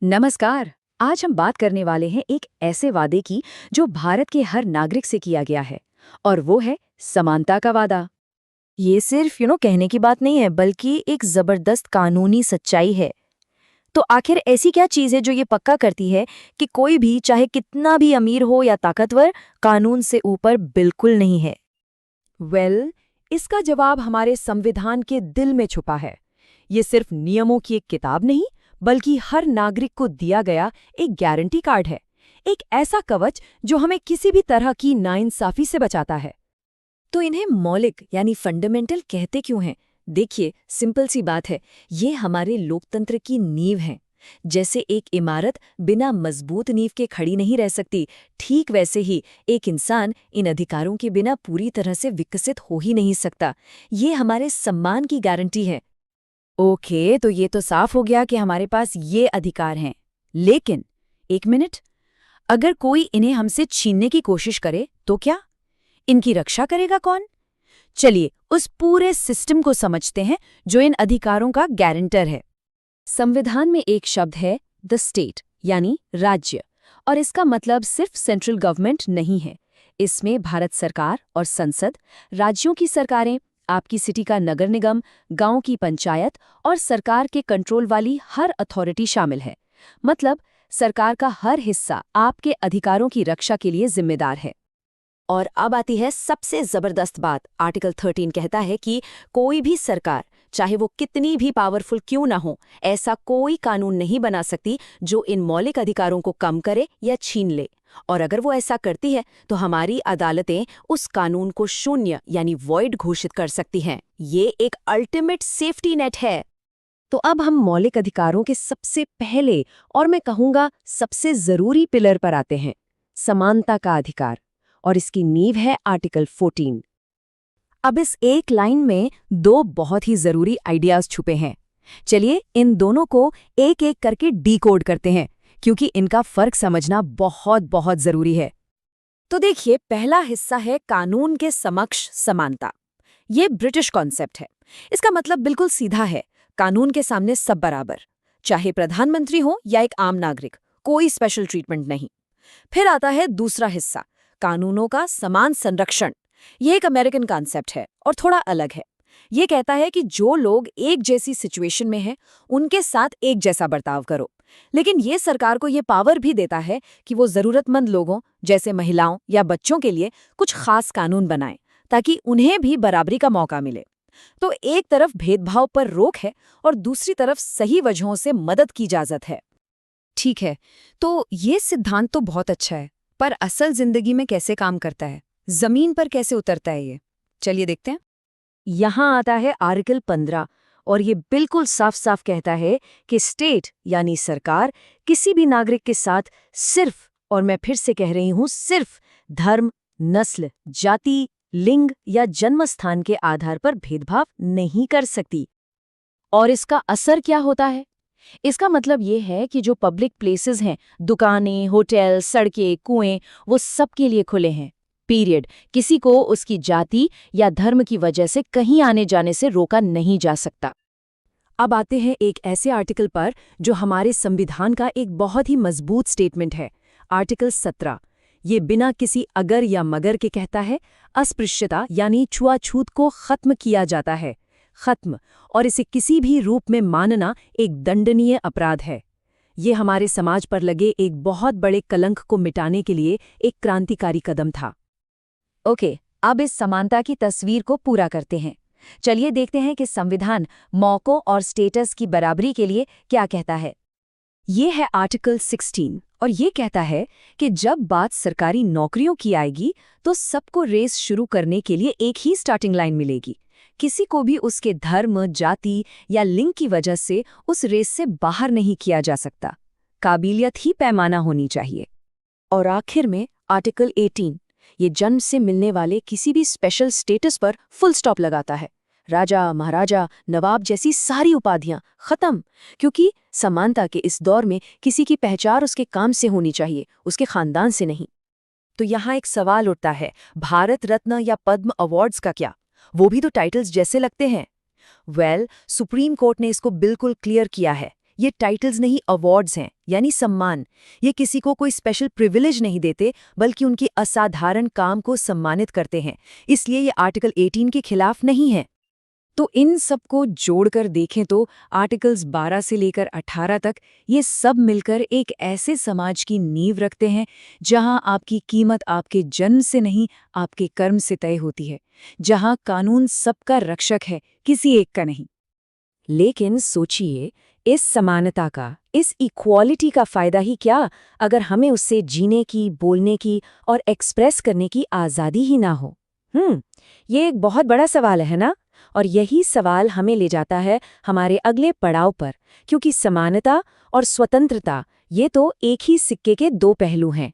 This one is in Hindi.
नमस्कार। आज हम बात करने वाले हैं एक ऐसे वादे की जो भारत के हर नागरिक से किया गया है, और वो है समानता का वादा। ये सिर्फ कहने की बात नहीं है, बल्कि एक जबरदस्त कानूनी सच्चाई है। तो आखिर ऐसी क्या चीज है जो ये पक्का करती है कि कोई भी, चाहे कितना भी अमीर हो या ताकतवर, कानून से ऊपर बिल्कुल नहीं है? इसका जवाब हमारे संविधान के दिल में छुपा है। ये सिर्फ नियमों की एक किताब नहीं, बल्कि हर नागरिक को दिया गया एक गारंटी कार्ड है। एक ऐसा कवच जो हमें किसी भी तरह की नाइंसाफी से बचाता है। तो इन्हें मौलिक यानी फंडामेंटल कहते क्यों हैं? देखिए, सिंपल सी बात है, ये हमारे लोकतंत्र की नींव हैं। जैसे एक इमारत बिना मजबूत नींव के खड़ी नहीं रह सकती, ठीक वैसे ही एक इंसान इन अधिकारों के बिना पूरी तरह से विकसित हो ही नहीं सकता। ये हमारे सम्मान की गारंटी है। ओके, तो ये तो साफ हो गया कि हमारे पास ये अधिकार हैं। लेकिन एक मिनट, अगर कोई इन्हें हमसे छीनने की कोशिश करे तो क्या? इनकी रक्षा करेगा कौन? चलिए उस पूरे सिस्टम को समझते हैं जो इन अधिकारों का गारंटर है। संविधान में एक शब्द है द स्टेट, यानी राज्य, और इसका मतलब सिर्फ सेंट्रल गवर्नमेंट नहीं है। इसमें भारत सरकार और संसद, राज्यों की सरकारें, आपकी सिटी का नगर निगम, गांव की पंचायत और सरकार के कंट्रोल वाली हर अथॉरिटी शामिल है। मतलब सरकार का हर हिस्सा आपके अधिकारों की रक्षा के लिए जिम्मेदार है। और अब आती है सबसे जबरदस्त बात। आर्टिकल 13 कहता है कि कोई भी सरकार, चाहे वो कितनी भी पावरफुल क्यों ना हो, ऐसा कोई कानून नहीं बना सकती जो इन मौलिक अधिकारों को कम करे या छीन ले। और अगर वो ऐसा करती है तो हमारी अदालतें उस कानून को शून्य यानी वॉइड घोषित कर सकती हैं। ये एक अल्टीमेट सेफ्टी नेट है। तो अब हम मौलिक अधिकारों के सबसे पहले और मैं कहूँगा सबसे जरूरी पिलर पर आते हैं, समानता का अधिकार। और इसकी नींव है आर्टिकल 14। अब इस एक लाइन में दो बहुत ही जरूरी आइडियाज छुपे हैं। चलिए इन दोनों को एक एक करके डीकोड करते हैं, क्योंकि इनका फर्क समझना बहुत बहुत जरूरी है। तो देखिए, पहला हिस्सा है कानून के समक्ष समानता। ये ब्रिटिश कॉन्सेप्ट है। इसका मतलब बिल्कुल सीधा है, कानून के सामने सब बराबर, चाहे प्रधानमंत्री हो या एक आम नागरिक, कोई स्पेशल ट्रीटमेंट नहीं। फिर आता है दूसरा हिस्सा, कानूनों का समान संरक्षण। ये एक अमेरिकन कॉन्सेप्ट है और थोड़ा अलग है। ये कहता है कि जो लोग एक जैसी सिचुएशन में हैं, उनके साथ एक जैसा बर्ताव करो। लेकिन ये सरकार को ये पावर भी देता है कि वो जरूरतमंद लोगों जैसे महिलाओं या बच्चों के लिए कुछ खास कानून बनाए, ताकि उन्हें भी बराबरी का मौका मिले। तो एक तरफ भेदभाव पर रोक है और दूसरी तरफ सही वजहों से मदद की इजाजत है। ठीक है, तो ये सिद्धांत तो बहुत अच्छा है, पर असल जिंदगी में कैसे काम करता है, जमीन पर कैसे उतरता है ये? चलिए देखते हैं। यहाँ आता है आर्टिकल 15, और ये बिल्कुल साफ साफ कहता है कि स्टेट यानी सरकार किसी भी नागरिक के साथ सिर्फ, और मैं फिर से कह रही हूँ, सिर्फ धर्म, नस्ल, जाति, लिंग या जन्मस्थान के आधार पर भेदभाव नहीं कर सकती। और इसका असर क्या होता है? इसका मतलब ये है कि जो पब्लिक प्लेसेस हैं, दुकानें, होटल, सड़कें, कुएं, वो सबके लिए खुले हैं, पीरियड। किसी को उसकी जाति या धर्म की वजह से कहीं आने जाने से रोका नहीं जा सकता। अब आते हैं एक ऐसे आर्टिकल पर जो हमारे संविधान का एक बहुत ही मजबूत स्टेटमेंट है, आर्टिकल 17। ये बिना किसी अगर या मगर के कहता है, अस्पृश्यता यानी छुआछूत को खत्म किया जाता है, खत्म, और इसे किसी भी रूप में मानना एक दंडनीय अपराध है। ये हमारे समाज पर लगे एक बहुत बड़े कलंक को मिटाने के लिए एक क्रांतिकारी कदम था। ओके, अब इस समानता की तस्वीर को पूरा करते हैं। चलिए देखते हैं कि संविधान मौकों और स्टेटस की बराबरी के लिए क्या कहता है। ये है आर्टिकल 16, और ये कहता है कि जब बात सरकारी नौकरियों की आएगी तो सबको रेस शुरू करने के लिए एक ही स्टार्टिंग लाइन मिलेगी। किसी को भी उसके धर्म, जाति या लिंग की वजह से उस रेस से बाहर नहीं किया जा सकता। काबिलियत ही पैमाना होनी चाहिए। और आखिर में आर्टिकल 18, ये जन्म से मिलने वाले किसी भी स्पेशल स्टेटस पर फुल स्टॉप लगाता है। राजा, महाराजा, नवाब जैसी सारी उपाधियां खत्म, क्योंकि समानता के इस दौर में किसी की पहचान उसके काम से होनी चाहिए, उसके खानदान से नहीं। तो यहाँ एक सवाल उठता है, भारत रत्न या पद्म अवार्ड्स का क्या? वो भी तो टाइटल्स जैसे लगते हैं। सुप्रीम कोर्ट ने इसको बिल्कुल क्लियर किया है। ये टाइटल्स नहीं, अवार्ड्स हैं, यानी सम्मान। ये किसी को कोई स्पेशल प्रिविलेज नहीं देते, बल्कि उनकी असाधारण काम को सम्मानित करते हैं। इसलिए ये आर्टिकल 18 के खिलाफ नहीं है। तो इन सबको जोड़कर देखें तो आर्टिकल्स 12 से लेकर 18 तक ये सब मिलकर एक ऐसे समाज की नींव रखते हैं जहां आपकी कीमत आपके जन्म से नहीं, आपके कर्म से तय होती है, जहां कानून सबका रक्षक है, किसी एक का नहीं। लेकिन सोचिए, इस समानता का, इस इक्वालिटी का फायदा ही क्या अगर हमें उससे जीने की, बोलने की और एक्सप्रेस करने की आज़ादी ही ना हो? ये एक बहुत बड़ा सवाल है ना? और यही सवाल हमें ले जाता है हमारे अगले पड़ाव पर, क्योंकि समानता और स्वतंत्रता ये तो एक ही सिक्के के दो पहलू हैं।